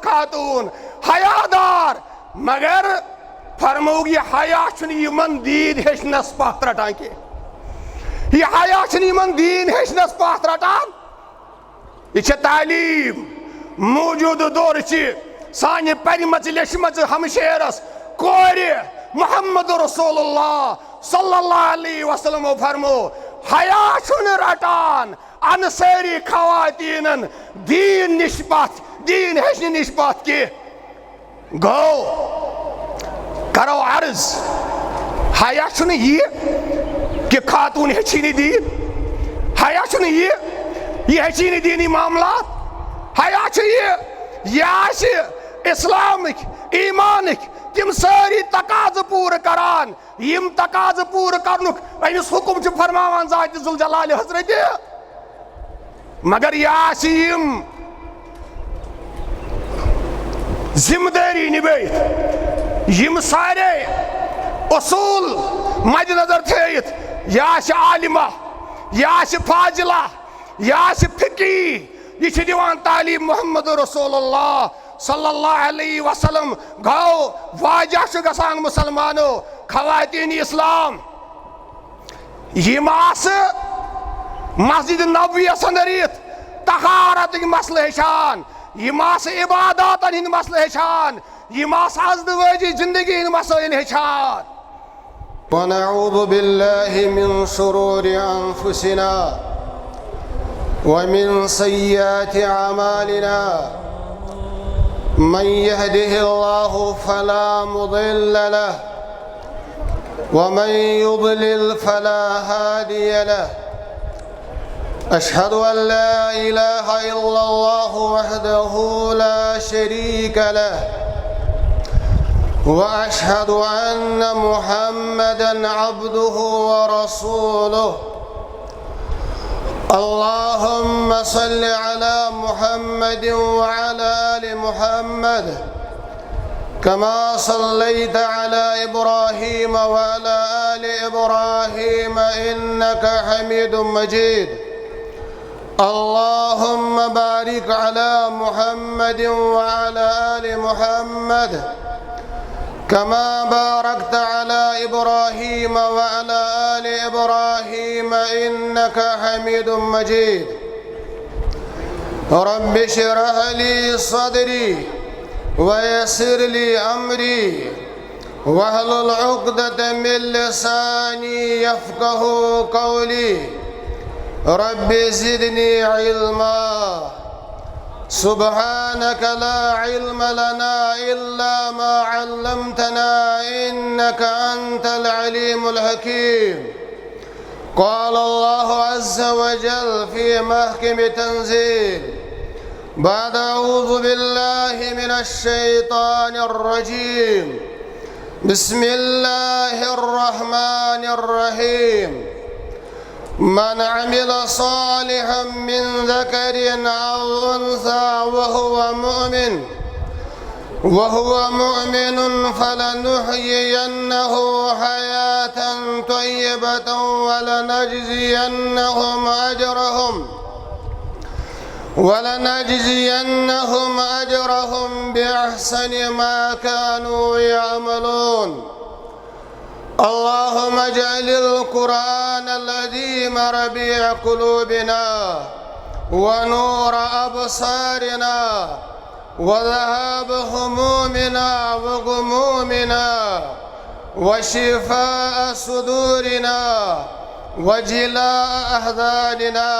खातून हयादार, मगर फरमोग ये हया यमन दीन हेचनस पथ रटान के, यह हया यमन दीन हेचनस पथ रटान। यह तालीम मौजूद दौर सानि परमच लेचमच हमशेरस कोर मोहम्मद रसूलुल्लाह सल्लल्लाहु अलैहि वसल्लम फरमो हया रटान अनसारी खवातीनन दीन निस्बत दीन हेचन निस्बत के गो करो अर्ज हया यह कि खातून हेचि दीन, हया यह हेचि दीनी मामलात, हया यह इस्लामिक ईमानिक तिम सारी तकाज पूर करान यम तकाज पूर करनुक अमिस हुकुम च फरमावान ज़ात ज़ुल जलाल हजरत, मगर यम जिम्मेदारी निभाइथ यम सारे उसूल मद्देनजर थयिथ, यह आलिमा यह फाजिला यह फिकी, यह दिवान तालीम मोहम्मद रसूलुल्लाह सल्लल्लाहु अलैहि वसल्लम। गो वाजह गसान मुसलमानो खवातीन इस्लाम यम मस्जिद नबवियस अंदर तहारत मसल हेचान, यम इबादत हंद मसल हेचान, यम अज़दवाजी जिंदगी हंद मसाइल हेचान। वनऊज़ु बिल्लाहि मिन शुरूरि अनफुसिना व मिन सय्यिआति अमालिना मन यहदिहिल्लाहु फला मुदिल्ल लहु व मन युद्लिल फला हादिय लहु। अशहदु अन ला इलाहा इल्लल्लाहु वहदहु ला शरीका लहु व अशहदु अन्न मुहम्मदन अब्दुहु व रसूलुहु। अल्लाहुम्मा सल्लि अला मुहम्मद व अला आलि मुहम्मद कमा सल्लैता अला इब्राहीम व अला आलि इब्राहीम इन्नका हमीदुम मजीद। अल्लाहुम्मा बारिक अला मुहम्मद व अला आलि मुहम्मद कमा बारकता अला इब्राहीम व अला आलि इब्राहीम इन्नका हमीदुम मजीद। रब्बि इश्रह ली सदरी व यस्सिर ली अमरी वहलुल उक़दतम मिन लिसानी यफ़क़हू क़ौली। रब्बि ज़िदनी इल्मा सुब्हानक ला इल्म लना इल्ला मा अल्लमतना इन्नका अंतल अलीमुल हकीम। क़ाल अल्लाहु अज़्ज़ा व जल फ़ी महकम तंज़ील बाद अऊज़ु बिल्लाहि मिनश शैतानिर रजीम बिस्मिल्लाहिर रहमानिर रहीम। मन अमिल सालिहन मिन ज़करिन औ उन्सा वहुव मुअमिनुन फलनुहयियन्नहु हयातन तय्यबतन वलनजज़ियन्नहुम अजरहुम बिअहसनि मा कानू यअमलून। अल्लाहुम्मा अजअलिल कुरानल अज़ीम रबीअ क़ुलूबिना व नूर अबसारिना व ज़हाब हमुमिना व गुमूमिना व शिफ़ाअ सुदूरिना व जिलाअ अहज़ानिना।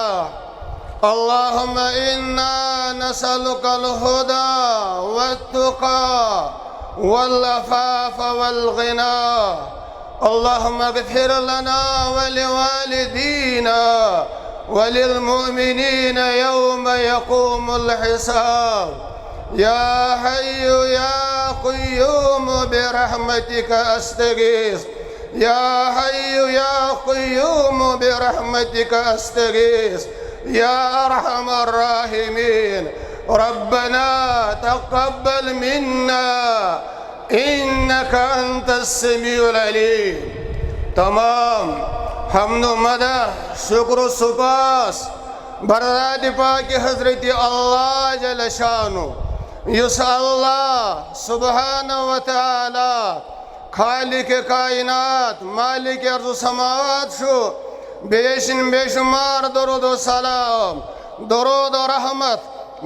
अल्लाहुम्मा इन्ना नसअलुकल हुदा वत्तुक़ा वल अफ़ाफ़ वल ग़िना। अल्लाहुम्मा इग़फ़िर लना व लिवालिदीना व लिलमुअमिनीन यौम यक़ूमुल हिसाब। या हय्यु या क़य्यूम बिरहमतिका अस्तगीस। या हय्यु या क़य्यूम बिरहमतिका अस्तगीस या अरहमर राहिमीन। रब्बना तक़ब्बल मिन्ना इन्नका अंतस समीउल अलीम। तमाम हम्द मदह शुक्र सुपास बरदाद पाक हज़रत अल्लाह जल शानो युस अल्लाह सुब्हानहु व तआला खालिक कायनात मालिक अर्ज़ समावात शु बेशिन बेशुमार दरूद व सलाम दरूद व रहमत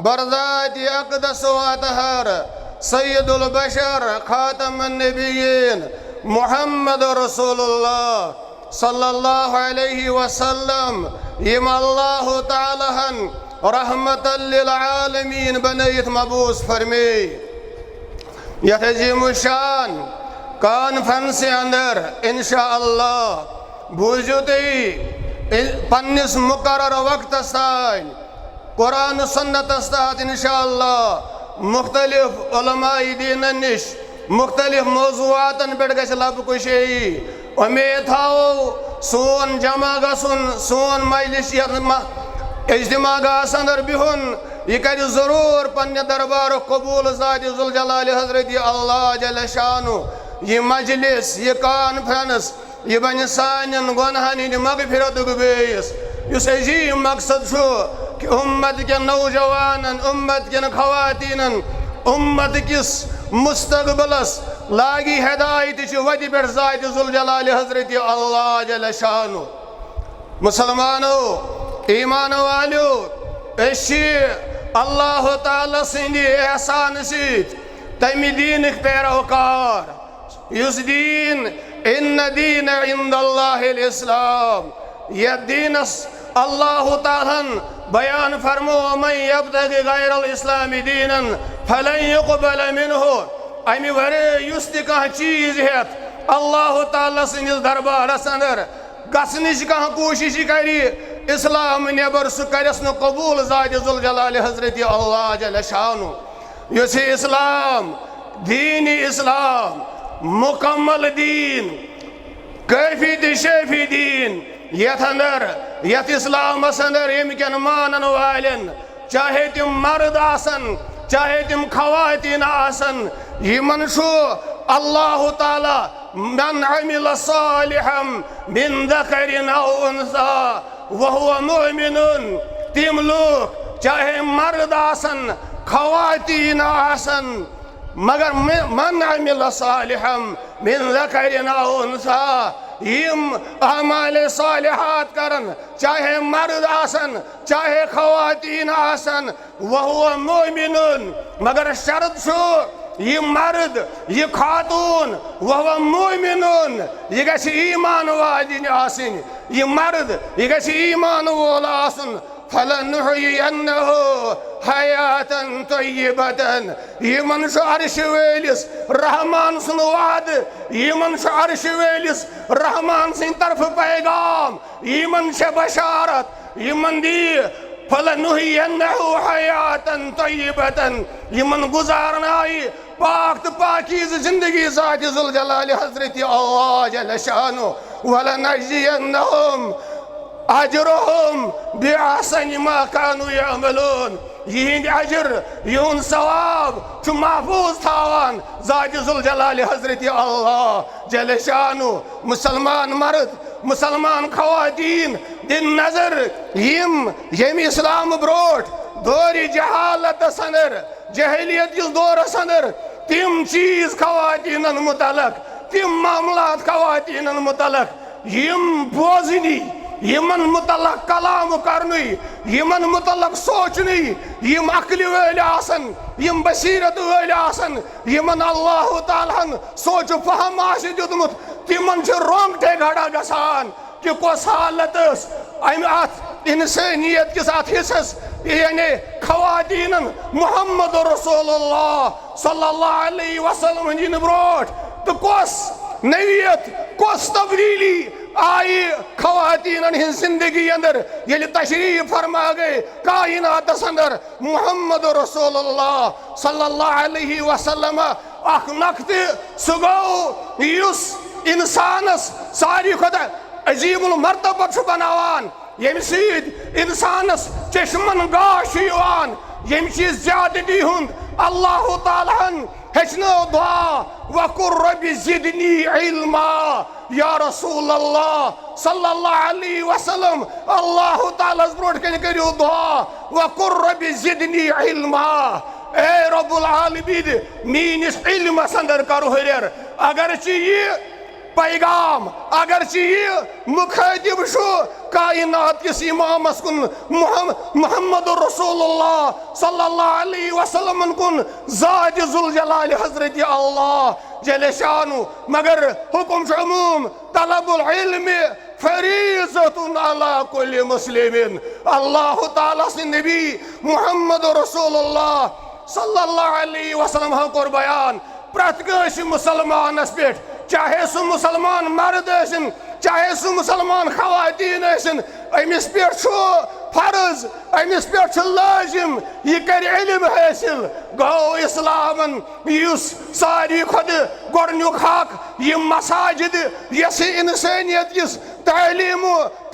बरज़ात अक़दस व अतहर सय्यदुल बशर खातमुन नबिय्यीन मुहम्मद रसूलुल्लाह सल्लल्लाहु अलैहि वसल्लम यम अल्लाह तआला हन रहमतल लिल आलमीन बनयत मबूस फरमे यथ अजीम शान कॉन्फ्रेंस अंदर इंशाअल्लाह बूझो तुई पन्निस मुकर्रर वक्त तान कुरान सुन्नत तहत इंशाअल्लाह मुख्तलिफ उलमाए दीन निश मुख्तलिफ मौज़ूआतन पे गछ लब कुशेई उम्मीद थाओ सोन जमा गसुन सोन मजलिस इज्तिमा गस अंदर बिहुन यह कर जरूर पन्ने दरबार कबूल ज़ात ज़ुल जलाल हज़रत अल्लाह जल शानु यह मजलिस यह कॉन्फ्रेंस यह बन सानन गुनाहन हिंद मगफिरत बेस इस अजीम मकसद छो कि उम्मत के नौजवानन उम्मत के खवातीनन उम्मत किस मुस्तकबलस लागी हिदायत वति पे ज़ात ज़ुल जलाल हज़रत अल्लाह जल शानु मुसलमानो ईमान वालो अल्लाह ताला सिंद एहसान सत तमि दीन पैरोकार युस दीन इन्न दीन इंदल्लाहिल इस्लाम यह दीनस अल्लाह ताला बयान फरमो मन यब्तगी गैरल इस्लामी दीनन फलन युक़बल मिन्हु अमि वरे युस ति कह चीज हेत अल्लाह ताला सिंदिस दरबारस अंदर गसनिश कह कोशिश करी इस्लाम नेबर सह करस न कबूल ज़ात ज़ुल जलाल हज़रत अल्लाह जल शानु युस इस्लाम दीन इस्लाम मुकम्मल दीन कैफी ति शैफी दीन यथ अंदर यथ इस्लामस अंदर यमकन मानन वालन चाहे तिम मर्द आसन चाहे तिम खवातीन आसन यमन शो अल्लाह ताला मन अमिल सालिहम मिन ज़करिन औ उन्सा वहुव मुमिनुन तिम लोग चाहे मर्द आसन खवातीन आसन मगर मन अमिल सालिहम मिन ज़करिन औ उन्सा यम अमाल सालिहात करन चाहे मर्द आसन चाहे खवातीन आसन वहुव मुमिनुन मगर शर्त छो यह मर्द यह खातून वह मुमिनुन यह गछ ईमान वालिन आसिन यह मर्द यह गछ ईमान वोल आसन फलनुहयिन्नहु हयातन तय्यबतन यमन छ अर्श वेलिस रहमान सुन वाद यमन छ अर्श वेलिस रहमान सिन तरफ पैगाम यमन छ बशारत यमन दी फलनुहयिन्नहु हयातन तय्यबतन यमन गुजारनाई पाक तो पाकीज़ जिंदगी ज़ात ज़ुल जलाल हज़रत अल्लाह जल शानु वलनजज़ियन्नहुम अजरहुम बिअहसनि मा कानू यअमलून यिहिंद अजर युन सवाब छु महफूज थावान ज़ात ज़ुल जलाल हज़रत अल्लाह जल शानु मुसलमान मर्द मुसलमान खवातीन दिन नजर यम इस्लाम ब्रोट दौरी जहालत अंदर जहलियत किस दौरस अंदर तिम चीज खवातीनन मुतलक तिम मामलात खवातीनन मुतलक यम बोजनी यमन मुतलक कलाम करनी यमन मुतलक सोचनी यम अक्ल वल आसन यम बसीरत वल आसन यमन अल्लाह ताला सोच फहम आसि दितमुत तिमन छ रोंगटे घड़ा गसान कि कोस हालत अत इंसानियत किस अत हिस्सस यानी खवातीनन मुहम्मद रसूलुल्लाह सल्लल्लाहु अलैहि वसल्लम हिंद ब्रोट तो कोस नवियत कोस तब्दीली आई खवातीनन हिंद जिंदगी अंदर ये तशरीफ फरमा गए कायनात अंदर मुहम्मद रसूलुल्लाह सल्लल्लाहु अलैहि वसल्लम अख नक्त सुगो युस इंसानस सारी खुदा अजीमुल मर्तबा छु बनावान यम सीध इंसानस चश्मन गाश यम चीज ज्यादती हुंद अल्लाह ताला हेचनो दुआ वकुर रब्बि ज़िदनी इल्मा या रसूल अल्लाह सल्लल्लाहु अलैहि वसल्लम अल्लाह ताला ब्रोट कन करियो दुआ वकुर रब्बि ज़िदनी इल्मा ए रब्बुल आलमीन मीनिस इल्मस अंदर कर हुरियर अगर ये पैगाम अगर ये मुखातिब शो कायनात किस इमामस कुन मोहम्मद रसूलुल्लाह सल्लल्लाहु अलैहि वसल्लम कुन ज़ात जुल जलाल हजरत अल्लाह जल शानु मगर हुकुम उमूम तलबुल इल्म फरीज़तुन अला कुल्लि मुस्लिमिन अल्लाह ताला से नबी मोहम्मद रसूलुल्लाह सल्लल्लाहु अलैहि वसल्लम कोर बयान प्रत कस मुसलमानस पे चाहे सह मुसलमान मर्द चाहे सह मुसलमान खवातीन अमिस पे फर्ज अमिस पे लाजिम यह कर इल्म हासिल गो इस्लामन युस सारी खुद गोडनुक हक यम मसाजिद यस इंसानियत किस तालीम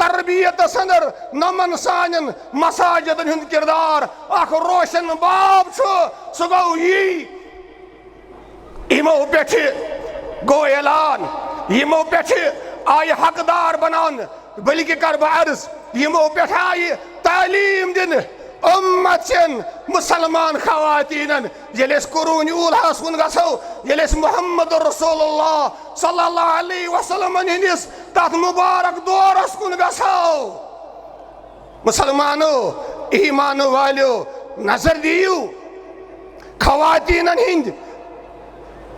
तरबियतस अंदर नमन सान मसाजिदन हुंद किरदार अख रोशन बाब सह गो यी इमो पे गो ऐलान यमो पे आय हकदार बनान बल्कि कर बह अर्ज यमो पे आय तालीम दिन उम्मत मुसलमान खवातीन ये कुरून ऊलहस कुन गो ये मोहम्मद रसूलुल्लाह सल्लल्लाहु अलैहि वसल्लम हंदिस तथ मुबारक दौरस कुन गो मुसलमानो ईमान वालो नजर दियो खवातीन हिंद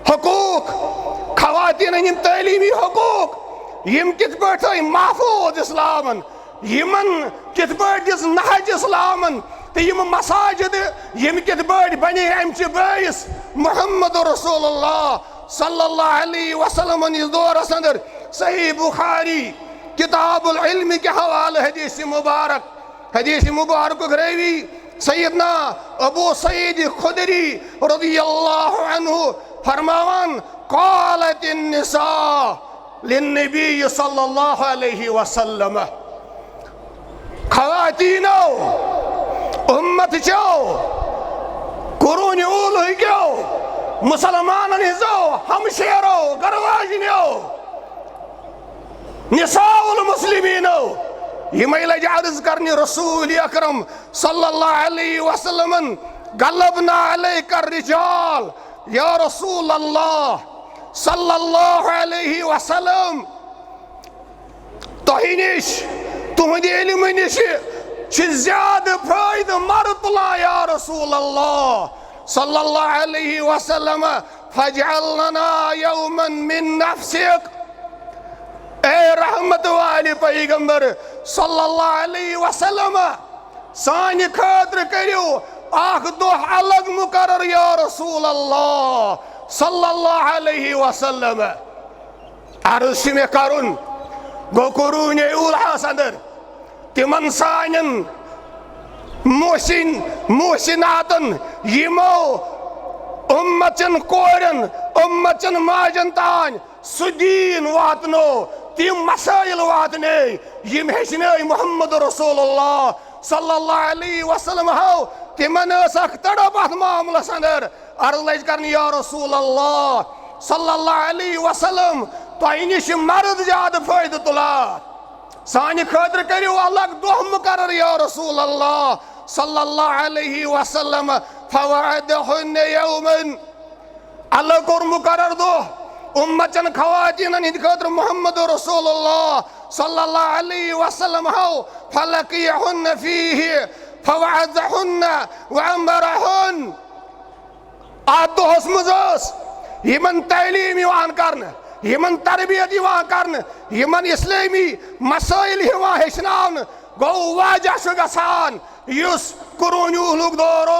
हकूक खवातीन हिंद तालीमी हकूक यम कित पे महफूज इस्लामन यमन कित पे दिस नहज इस्लामन तो यम मसाजिद यम कित पे बने अमच बैस मोहम्मद रसूलुल्लाह सल्लल्लाहु अलैहि वसल्लम इस दौरस अंदर सही बुखारी किताबुल इल्म के हवाले हदीस मुबारक रवी सैयदना अबू सईद खुदरी रज़ियल्लाहु अन्हु फरमावन क़ालतिन निसा लिन्नबी सल्लल्लाहु अलैहि वसल्लम खवातीनो उम्मत चो कुरून ऊल हो मुसलमान हिजो हमशेरो गरवाजनो निसाउल मुस्लिमीनो यम लज अर्ज करने रसूल अकरम सल्लल्लाहु अलैहि वसल्लम गलबना अलैका रिजाल या रसूल अल्लाह सल्लल्लाहु अलैहि वसल्लम तोहि निश तुहद इल्म निश ज्यादा फायद मर्द तुला या रसूल अल्लाह सल्लल्लाहु अलैहि वसल्लम फजअल लना यौमन मिन नफ्सिक ए रहमत वाले पैगंबर सल्लल्लाहु अलैहि वसल्लम सान खातिर करियो आख दोह अलग मुकर्रर या रसूल अल्लाह सल्लल्लाहु अलैहि वसल्लम अर्ज में करुन गो कुरून ऊलहस अंदर तिमन सानन मोहसिनातन यमो उम्मतन कोरन उम्मतन माजन तान सुदीन वातनो तिम मसाइल वातने यम हेचने मोहम्मद रसूलुल्लाह सल्लल्लाहु अलैहि वसल्लम हो तिमन अख तड़प अथ मामलस अंदर अर्ज लज कर या रसूल अल्लाह सल्लल्लाहु अलैहि वसल्लम तोह निश मर्द ज्यादा फायद तुला सान खातिर करियो अलग दोह मुकर्रर या रसूल अल्लाह सल्लल्लाहु अलैहि वसल्लम फवअदहुन यौमन अलग कोर मुकर्रर दोह उम्मतन खवातीन हिंद खातिर मोहम्मद रसूलुल्लाह सल्लल्लाहु अलैहि वसल्लम हो फलकियहुन फीहि फवअदहुन वअमरहुन दोहस मज यमन तालीम यवान करन यमन तरबियत यवान करन यमन इस्लामी मसाइल यवान हेचनावन गो वजह गसान युस कुरून ऊलुक दौर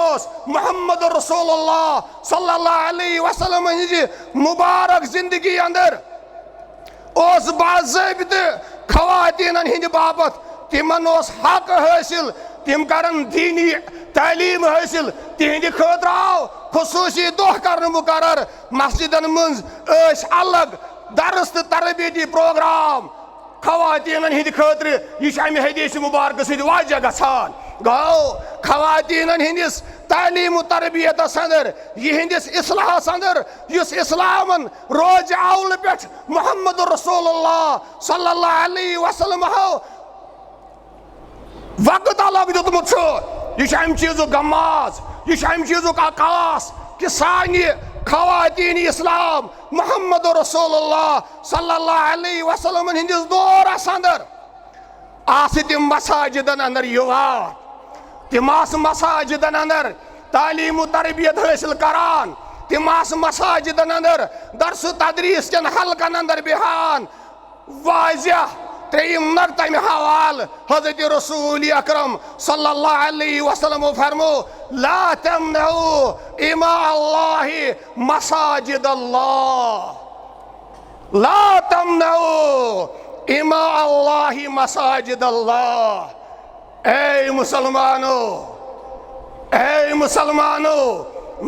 मोहम्मद रसूलुल्लाह सल्लल्लाहु अलैहि वसल्लम हिंज मुबारक जिंदगी अंदर बाज़ाबित खवातीन हिंद बाबत तिमन हक हासिल तिम करन दीनी तालीम हासिल तिहंद खातिर आव खुसूसी दोह कर मुकर्रर मस्जिदन मज अलग दरस तो तरबियती प्रोग्राम खवातीन हिंद खातिर यह अमे हदीस मुबारक सद वजह गसान गो खवातीन हंदिस तालीम तरबियत अंदर यहंदिस इस्लाहस अंदर युस इस्लामन रोज अव्वल पे मुहम्मद रसूलुल्लाह सल्लल्लाहु अलैहि वसल्लम वक्त अलग दुतमुत यह अम चीज़ गमाज यह अम चीज़ आकाश कि सानि खवातीन इस्लाम मुहम्मद रसूलुल्लाह सल्लल्लाहु अलैहि वसल्लम हंदिस दौरस अंदर तिम मसाजिदन अंदर युवार तिम मसाजिदन अंदर तालीम तरबियत हासिल करान तिम मसाजिदन अंदर दर्स तदरीस के हल्कन अंदर बिहान वाज़िह त्रेयम नग तम हवाल हज़रत रसूल अकरम सल्लल्लाहु अलैहि वसल्लम फरमो ला तमनउ इमा अल्लाहि मसाजिद अल्लाह ला तमनउ इमा अल्लाहि मसाजिद अल्लाह। ए मुसलमानो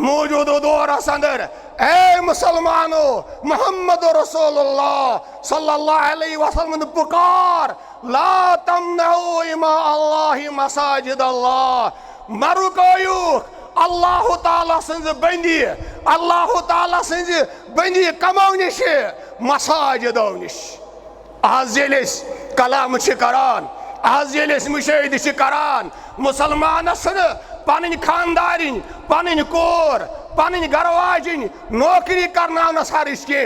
मौजूद दौरस अंदर ए मुसलमानो मुहम्मद रसूलुल्लाह सल्लल्लाहु अलैहि वसल्लम पुकार ला तमनउ इमा अल्लाहि मसाजिद अल्लाह मरुकयु अल्लाह ताला सन्ज बंदी अल्लाह ताला सन्ज बंदी कमो निश मसाजिदो निश। आज कलाम करान आज मुशाहिद करान मुसलमानस पन खानदारिन पन कोर पन गरवाजिन नौकरी करनावनस हर्ज के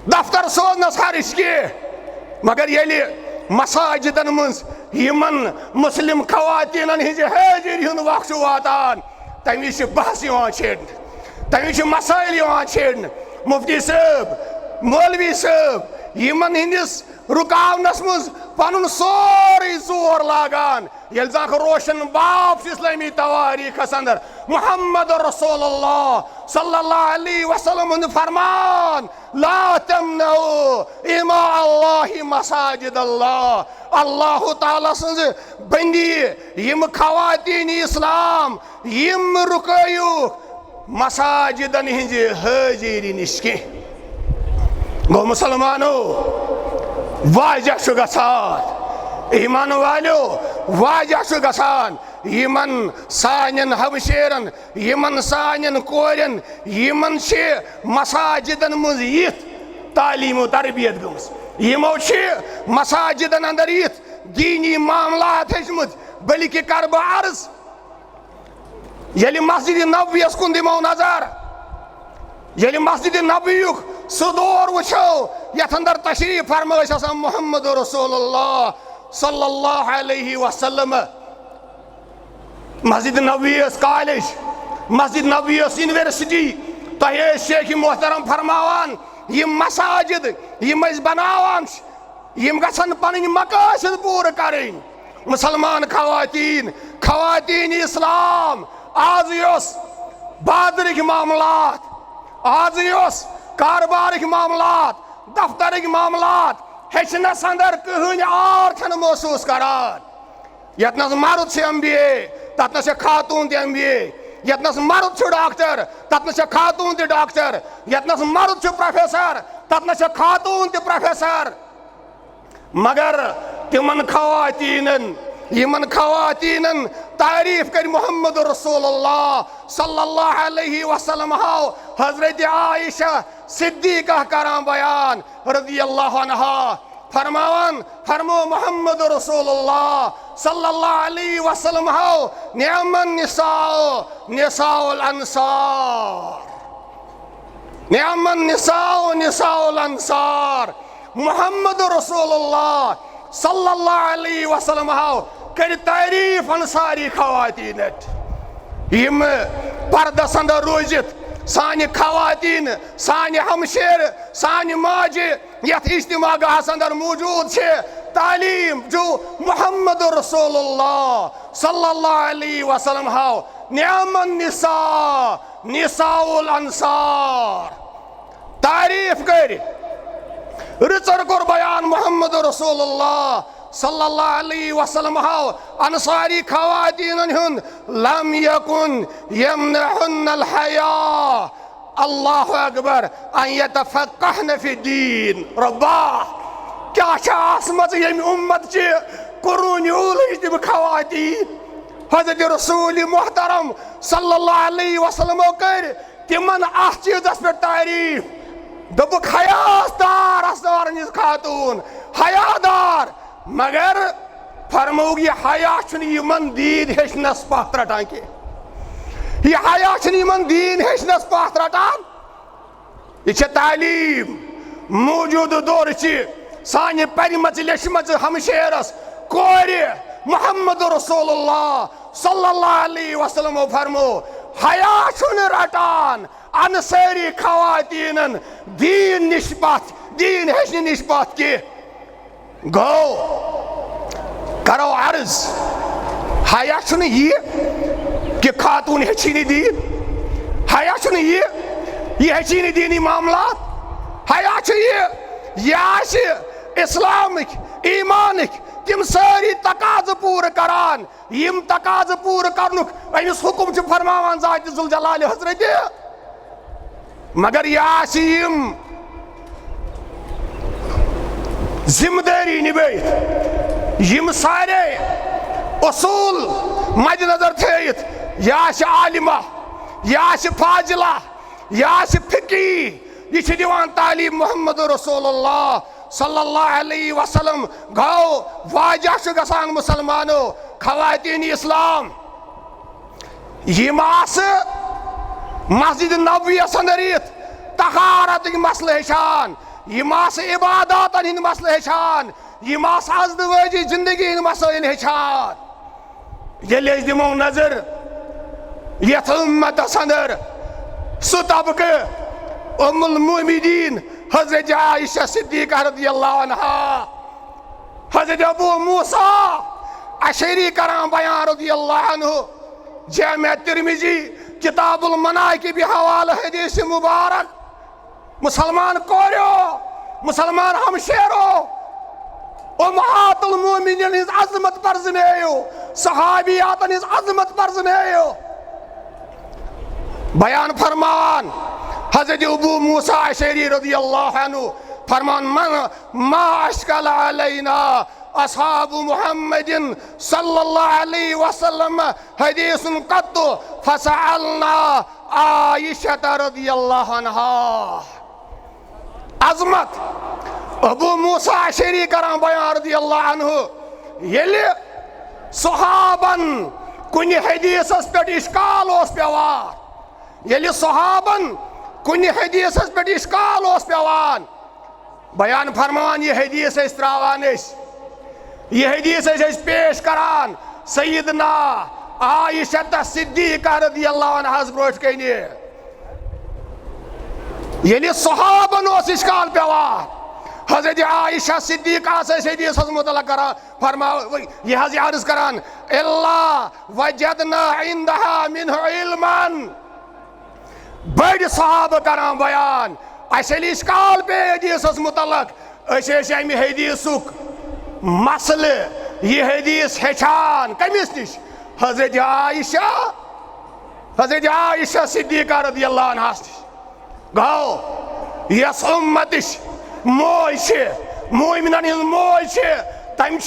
दफ्तर सोजनस हर्ज के मगर ये मसाजिदन मज यमन मुस्लिम खवातीन हज हाजिरी हुंद वक्त वातान तमी बहस छेड़ तमी मसाइल छेड़ मुफ्ती साहब मौलवी साहब यमन हंदिस रुकावनस मज पन सोरे जोर लागान ये रोशन बाप इस्लामी तवारीखस अंदर मुहम्मद रसूलुल्लाह सल्लल्लाहु अलैहि वसल्लम फरमान ला तमनउ इमा अल्लाहि मसाजिद अल्लाह अल्लाह ताला सन्ज बंदी यम खवातीन इस्लाम यम रुकयु मसाजिदन हिंज हाजिरी निश के गो मुसलमानो वाजह गसान ईमान वालो वाजह गसान यमन सानन हमशेरन यमन सानन कोरन यमन मसाजिदन मज यिथ तालीम तरबियत गमस यमो मसाजिदन अंदर यिथ दीनी मामलात हेचमुत बल्कि कर बह अर्ज ये मस्जिद नबवियस कुन दिमो नजर ये मस्जिद नबवियुक सह दौर वुचो यथ अंदर तशरीफ फरमा मुहम्मद रसूलुल्लाह सल्लल्लाहु अलैहि वसल्लम मस्जिद नबवियस कॉलेज मस्जिद नबवियस यूनिवर्सिटी तहे शेख मोहतरम फरमावान यम मसाजिद यम बनावान यम गसन पन मकासद पूर करें मुसलमान खवातीन इस्लाम आज बादरिक मामलात आज कारबार मामलात दफ्तर मामलात हेचनस अंदर कहन आर महसूस करान यतनस मर्द MBA ततनस खातून MBA यतनस मर्द डॉक्टर ततनस खातून डॉक्टर यतनस मर्द प्रोफेसर ततनस खातून प्रोफेसर मगर तिमन खवातीन तारीफ कर मोहम्मद रसूलुल्लाह सल्लल्लाहु अलैहि वसल्लम हजरत आयशा सिद्दीक़ा करान बयान रज़ियल्लाहु अन्हा फरमो मोहम्मद रसूलुल्लाह सल्लल्लाहु अलैहि वसल्लम निअमन निसाउल अंसार निअमन निसाउल अंसार मोहम्मद रसूलुल्लाह सल्लल्लाहु अलैहि वसल्लम कर तारीफ अंसारी खवातीन यम पर्दस अंदर रोजित सानि खवातीन सानि हमशेर सानि माजे यथ इज्तिमा गाहस अंदर मौजूद छे तालीम जो मोहम्मद रसूलुल्लाह सल्लल्लाहु अलैहि वसल्लम निअमन निसाउल अंसार तारीफ कर रिचर कोर बयान मोहम्मद रसूलुल्लाह सल्लल्लाहु अलैहि वसल्लम अंसारी खवातीन हुन लम यकुन यमनहुन्नल हया अल्लाहु अकबर अन यतफक्कहन फी दीन रब्बा क्या यम उम्मत कुरून तम खवातीन हजरत रसूल मोहतरम सल्लल्लाहु अलैहि वसल्लम कर तिमन अथ चीजस पे तारीफ दोपुक हयादार असदार खातून हयादार मगर फरमोग ये हया यमन दीन हेचनस पथ रटान के ये हया यमन दीन हेचनस पथ रटान यह तालीम मौजूद दौर सानि परमच लेचमच हमशेरस कोर मोहम्मद रसूलुल्लाह सल्लल्लाहु अलैहि वसल्लम फरमो हया रटान अनसारी खवातीन दीन निस्बत दीन हेचन निस्बत के गो करो अर्ज हया ये कि खातून हेची दीन हया ये हेची दीनी मामलात हया यह इस्लामिक ईमानिक तिम सारी तकाज पूर करान यम तकाज पूर करनुक अमिस हुकुम फरमावान ज़ात ज़ुल जलाल हजरत मगर यम जिम्मेदारी निभाइथ यम सारे उसूल मद्देनजर थयिथ यह आलिमा यह फाजिला यह फिकी यह दिवान तालीम मोहम्मद रसूलुल्लाह सल्लल्लाहु अलैहि वसल्लम गो वाजह गसान मुसलमानो खवातीन इस्लाम यम मस्जिद नबवियस अंदर तहारत मसल हेचान यम इबादत हंद मसल हेचान यम अजदवाजी जिंदगी हंद मसाइल हेचान ये दिमो नजर यथ उम्मतस अंदर सह तबके उम्मुल मोमिनीन हजरत आयशा सिद्दीक़ा रज़ियल्लाहु अन्हा हजरत अबू मूसा अशरी कराम बयान रज़ियल्लाहु अन्हु जामिअ तिर्मिज़ी किताबुल मनाक़िब हवाला हदीस मुबारक मुसलमान कोरियो मुसलमान हमशेरो उम्महातुल मोमिनीन हिंज अजमत परजनेयो सहाबियातन हिंज अजमत परजनेयो बयान फरमान हजरत अबू मूसा अशरी रज़ियल्लाहु अन्हु फरमान मन मा अश्कल अलैना अस्हाबु मुहम्मदिन सल्लल्लाहु अलैहि वसल्लम हदीसन कत फसअलना आयशा रज़ियल्लाहु अन्हा अजमत अबू मूसा अशरी कराम बयान रज़ियल्लाहु अन्हु येले सहाबन कुन हदीसस पे इश्काल ओस पेवान येले सहाबन कुन हदीसस पे इश्काल ओस पेवान बयान फरमान ये हदीस त्रावान ये हदीस पेश करान सय्यदना आयशा सिद्दीक़ा रज़ियल्लाहु अन्हा ब्रोट कने ये सहाबन ओस इश्काल पेवान हजरत आयशा सिद्दीक़ा हदीस मुतल्लक़ करान फरमा यह अर्ज करान इल्ला वजदना इंदहा मिन्हु इल्मन बड़ सहाब करान बयान असल इश्काल पे हदीस मुतल्लक़ अमि हदीसुक मसल यह हदीस हेचान कमिस निश हजरत आयशा सिद्दीक़ा रज़ियल्लाहु अन्हा गो यस उम्मतिश मोज मोमिनन हिंद मोज तम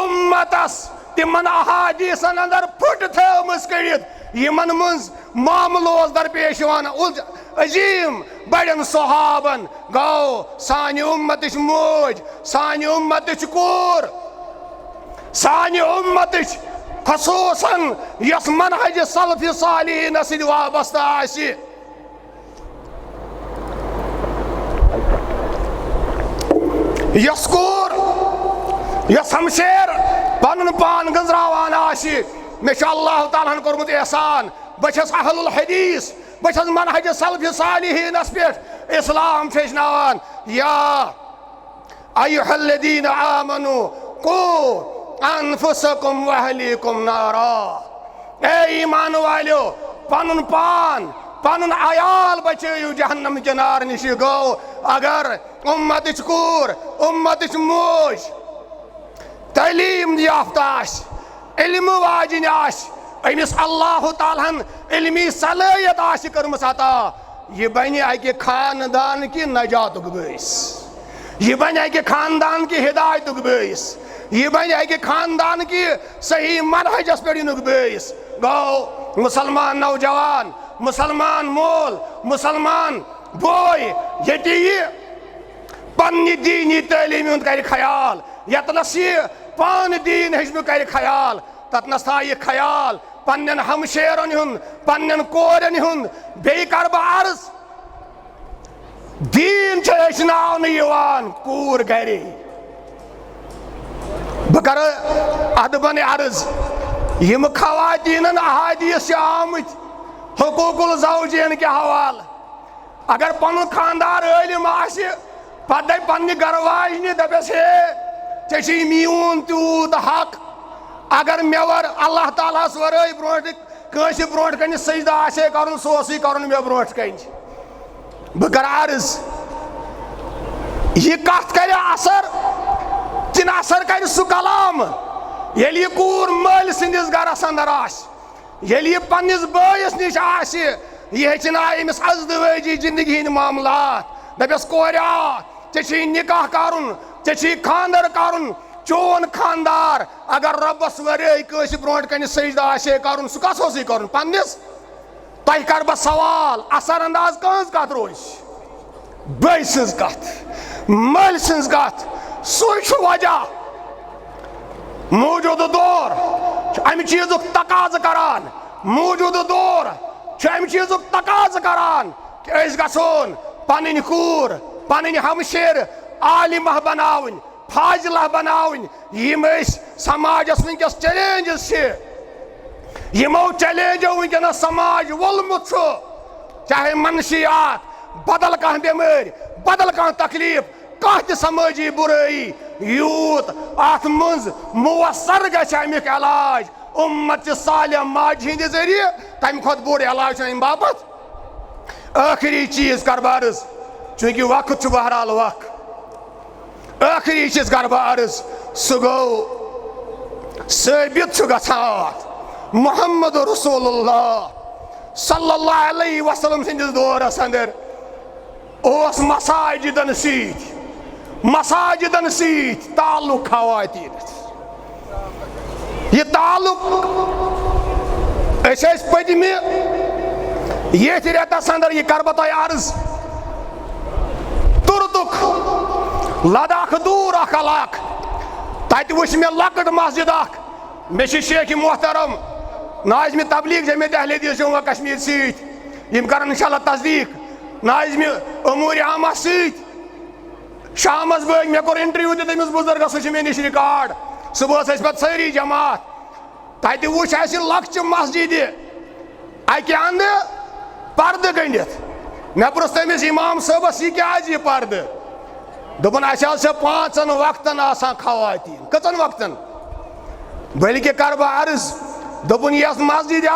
उम्मतस तिमन अहादीसन अंदर फुट थमस कड़ित यमन मज मामलो दरपेश अजीम बड़न सहाबन गो सानि उम्मतिश मोज सानि उम्मतिश कोर सानि उम्मतिश खसूसन यस मनहज सलफ सालिहीन सद वाबस्ता आसि यस कोर यस हमशेर पन पान गंजरावान आसि मे अल्लाह ताला कोरमुत एहसान बस अहलुल हदीस बस मनहज सलफ सालिहीनस पे इस्लाम हेचनावान या अय्युहल्लज़ीन आमनु कू अनफुसकुम व अहलीकुम नारा ए ईमान वालो पन पान पन अयाल बचो जहन्नम के नार निश गो अगर उम्मतिच कोर उम्मतिच मोज तालीम याफ्ता इल्म वाजिन अमिस अल्लाह तालाहन इल्मी सलाहियत कर्मस अता यह बन अकि खानदान कि नजात बस यह बन कि खानदान की हिदायत बयस, यह बन कि खानदान की सही मनहजस पे बयस। गो मुसलमान नौजवान, मुसलमान मोल, मुसलमान बोय ये पन्नी दीनी तलीम हूं कर ख्याल, यतनस यह पान दीन हेचम कर ख्याल, ततनस था यह ख्याल पन्न हमशेरन हूं, पन्न कोरन हूं। बे कर बह अर्ज, दीन हेचन कूर गर। बह कर अदबन अर्ज, यम खवातीन अहादीस आमत हुकूकुल ज़ौजैन के हवाल, अगर पन खानदार इल्म पे पन्ने गर वाजन दपस हे चे मीन तूत हक, अगर मे वर अल्लाह ताला वरय ब्रोट कंस ब्रोट कन सजदा आसे कर सोस कर मे ब्रोट कन। बह कर अर्ज, यह कत कर असर किन असर कर सह कलाम ये कूर मल सिंदिस गरस अंदर ये पन्निस बयस निश यह हेचनायमिस अजदवाजी जिंदगी हिंद मामलात। दपस कोरिया चे निकाह करुन, चे खानदर करुन, चोन खानदार अगर रबस वरे कंस ब्रोट कन सजदा आसे कर सह कस कर पन्निस। तह कर बह सवाल, असर अंदाज कस कत रोज, बय सज कत, मल सज कत, सह वजह मौजूद दौर अम चीज तकाज करान, मौजूद दौर अम चीज तकाज करान कि गन पन कूर पन हमशेर आलिमा बनावन, फाजिला बनावन। यम समाजस वनकस चैलेंजेस यमो चैलेंजो वनकस समाज वोलमुत, चाहे मनशियात, बदल कह बेमारी, बदल कह तकलीफ, कह समाजी बुराई यूत अत मज मुवसर गमिक इलाज उम्मत सालिया माज हिंद जरिए तम खुद बोड़ इलाज अम बापत। आखिरी चीज कर बह अर्ज, चूंकि वक्त बहरहाल वक, आखिरी चीज कर बह अर्ज, सह गो साबित गसान मुहम्मद रसूलुल्लाह सल्लल्लाहु अलैहि वसल्लम सिंदिस दौरस अंदर ओस मसाजिदन सत ताल्लुक खवातीन। यह ताल्लुक पतम ये रेतस अंदर यह कर बह अर्ज, तुर्तुक लद्दाख दूर अलाक, तत वुच मे लकट मस्जिद मे शेख मोहतरम नाज़िम तबलीग जमीयत अहले हदीस जम्मू कश्मीर सत कर इंशाअल्लाह तस्दीक, नाज़िम अमूर आमा सत शामस बग मे कोर इंटरव्यू तमिस बुजुर्ग सह मे निश रिकॉर्ड, सुबह पे सारी जमात तत वुच लक्च मस्जिद अकि अंद पर्द गंडित। मे पुरुष तमिस इमाम साहबस यह क्या यह पर्द, दोपन पांचन वक्तन खवातीन, कचन वक्तन, बल्कि कर बह अर्ज, दोपन यस मस्जिद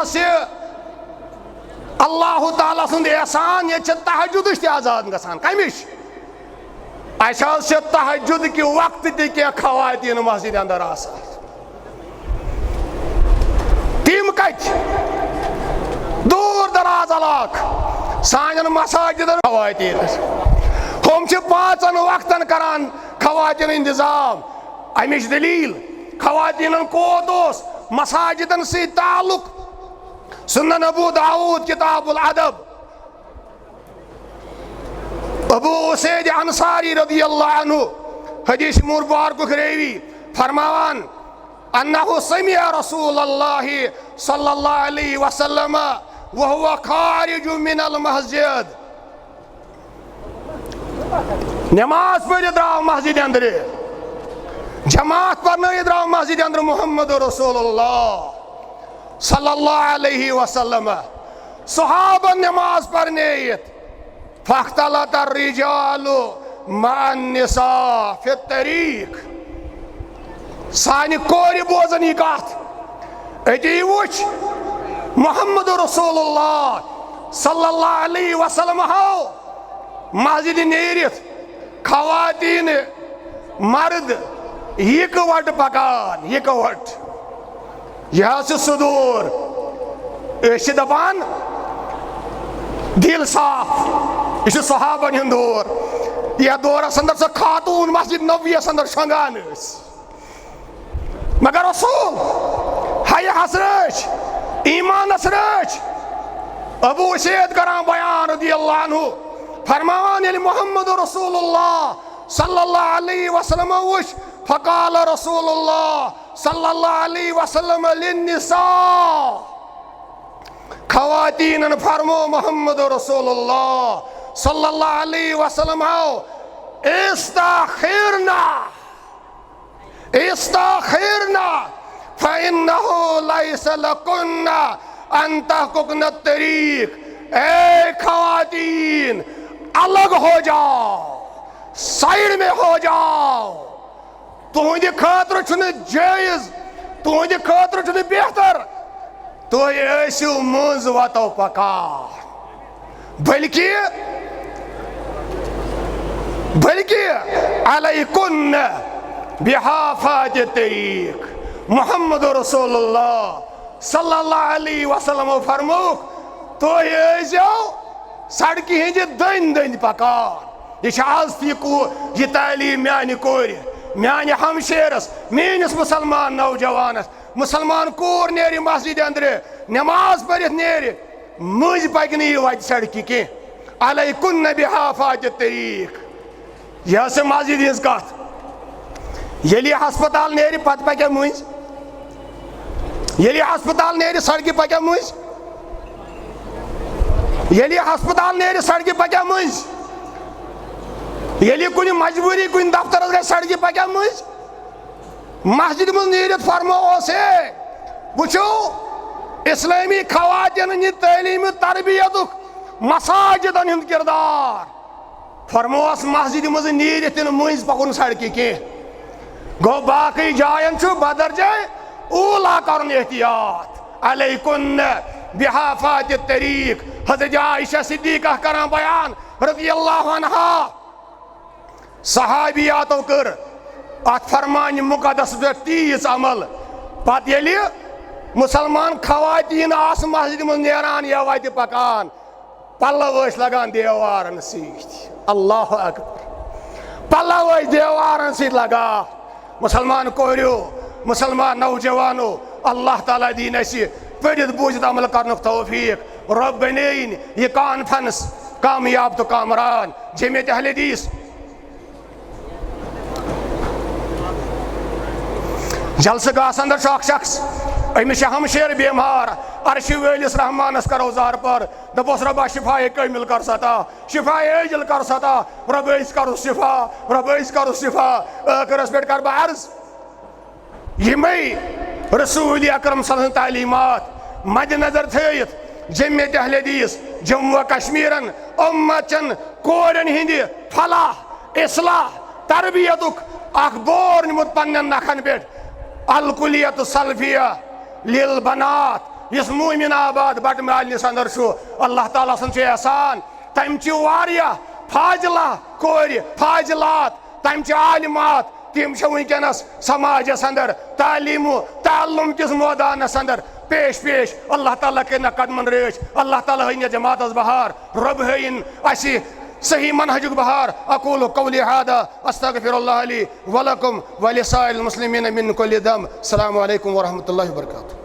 अल्लाह ताला सुंद एहसान ये तहज्जुद आजाद गसान कमिश तहज्जुद कि वक्त त खवातीन मस्जिद अंदर तम कत दूर दराज इलाक सान मसाजिद खवातीन हम पांचन वक्तन करान खवातीन इंतजाम। अमिश दलील खवातीन कोत मसाजिदन सत ताल्लुक, सुनन अबू दाऊद किताबुल अदब, अबू उसैद अंसारी रज़ियल्लाहु अन्हु हदीस मुबारक रेवी फरमावान अन्नहु समिअ रसूलल्लाह सल्लल्लाहु अलैहि वसल्लम व हुवा खारिजु मिनल मस्जिद। नमाज पढ़ द्राव मस्जिद अंदर, जमात पढ़ने द्राव मस्जिद अंदर मुहम्मद रसूलुल्लाह सल्लल्लाहु अलैहि वसल्लम। सहाबा नमाज पढ़ने फख्तलत अर्रिजालु मअन निसा फि तरीक। सानि कोर बोजन यह कथ, अति वुच मुहम्मद रसूलुल्लाह सल्लल्लाहु अलैहि वसल्लम हाव मस्जिद नेरित खवातीन मर्द इकवट पकान, इकवट यह सुदूर दपान दिल साफ, यह सहाबन हंद दौर। या दौरस अंदर सो खातून मस्जिद नबवियस अंदर शंगान मगर रसूल हाय हसरच ईमानस रच अबू सैद करान बयान रदियल्लाहु अन्हु फरमान यदि मोहम्मद रसूलुल्लाह सल्लल्लाहु अलैहि वसल्लम वुश फकाल रसूलुल्लाह सल्लल्लाहु अलैहि वसल्लम लिन्निसा खवातीन फरमो मोहम्मद रसूलुल्लाह सल्लल्लाहु अलैहि वसल्लम इस्ताखिरना इस्ताखिरना फइन्नहु लैसा लकुन्ना अन तहकुकना तरीक। ए खवातीन अलग हो जाओ, साइड में हो जाओ, तुहद खातर जायज, तुहद खातर बेहतर तुम मज वतो पकार बल्कि अलैकुन्न बिहाफात तरीक। मोहम्मद रसूलुल्लाह सल्लल्लाहु अलैहि वसल्लम फरमोक तुम सड़की हज दन दन पकार। यह आज यह तालीम म्यान कोर म्यान हमशेरस मेनिस मुसलमान नौजवानस मुसलमान कोर नेरि मस्जिद अंदर नमाज पढ़ नेरि मज पक वत सड़की कह अलैकुन्न बिहाफात तरीक। यह से मस्जिद हज कत ये हस्पताल नेरि पत पक मज ये हस्पताल नेरि सड़की पक मज ये हस्पताल नेरि सड़की पक मज ये कुन मजबूरी कुन दफ्तर गई सड़की पक मज मस्जिद मज नीरत फरमो वो इस्लामी खवातीन तलीम तरबियत मसाजिदन हिंद किरदार फरमोस मस्जिद मज नीरत मज पकुन सड़की कह गो बाकी जायन बदरजा ऊला कर एहतियात अलैकुन्न बिहाफात तरीक। हज़रत आयशा सिद्दीक़ा करान बयान रज़ियल्लाहु अन्हा सहाबियातो कर अत फरमान मुकद्दस पे 30 अमल पत ये मुसलमान खवातीन आस मस्जिद मज नेरान या वत पकान पल्लव लगान देवारन सत अल्लाहु अकबर पल्लव देवारन सत लगा। मुसलमान कोरियो मुसलमान नौजवानो अल्लाह ताला दीन पढ़ित बूझित अमल कर तौफीक। रब बनेन यह कॉन्फ्रेंस कामयाब तो कामरान जमीयत अहले हदीस जलस गास अंदर शख्स अमिस हमशेर बेमार अर्श वलिस रहमानस करो जार पर दपोस रबा शिफाए कामिल कर सता शिफाए अजल कर सता रब करो शिफा रब करो शिफा आखिरस पे कर अर्ज यमे रसूल अकरम सल्लल्लाहु अलैहि वसल्लम तालीमात मद्देनजर थयित जमीयत अहले हदीस जम्मू कश्मीरन उम्मतन कोरन हिंद फलाह इस्लाह तरबियतुक अख बोर निमुत पन्नन नखन पे अल कुलियत सल्फिया लिल बनात इस मोमिनाबाद बटमालिस अंदर अल्लाह ताला सन एहसान तम फाजिला कोर फाजिलात तम आलिमात तम वनकस समाजस अंदर तालीम ताल्लुम किस मैदानस अंदर पेश पेश अल्लाह ताला कर कदमन रेच अल्लाह ताला हन जमात बहार रब हन सही मनहजुक बहार। अकूलु कौली हादा अस्तगफिरुल्लाह ली व लकुम व लिसाइल मुस्लिमीन मिन कुल्लि दम। अस्सलामु अलैकुम व रहमतुल्लाहि व बरकातुहू।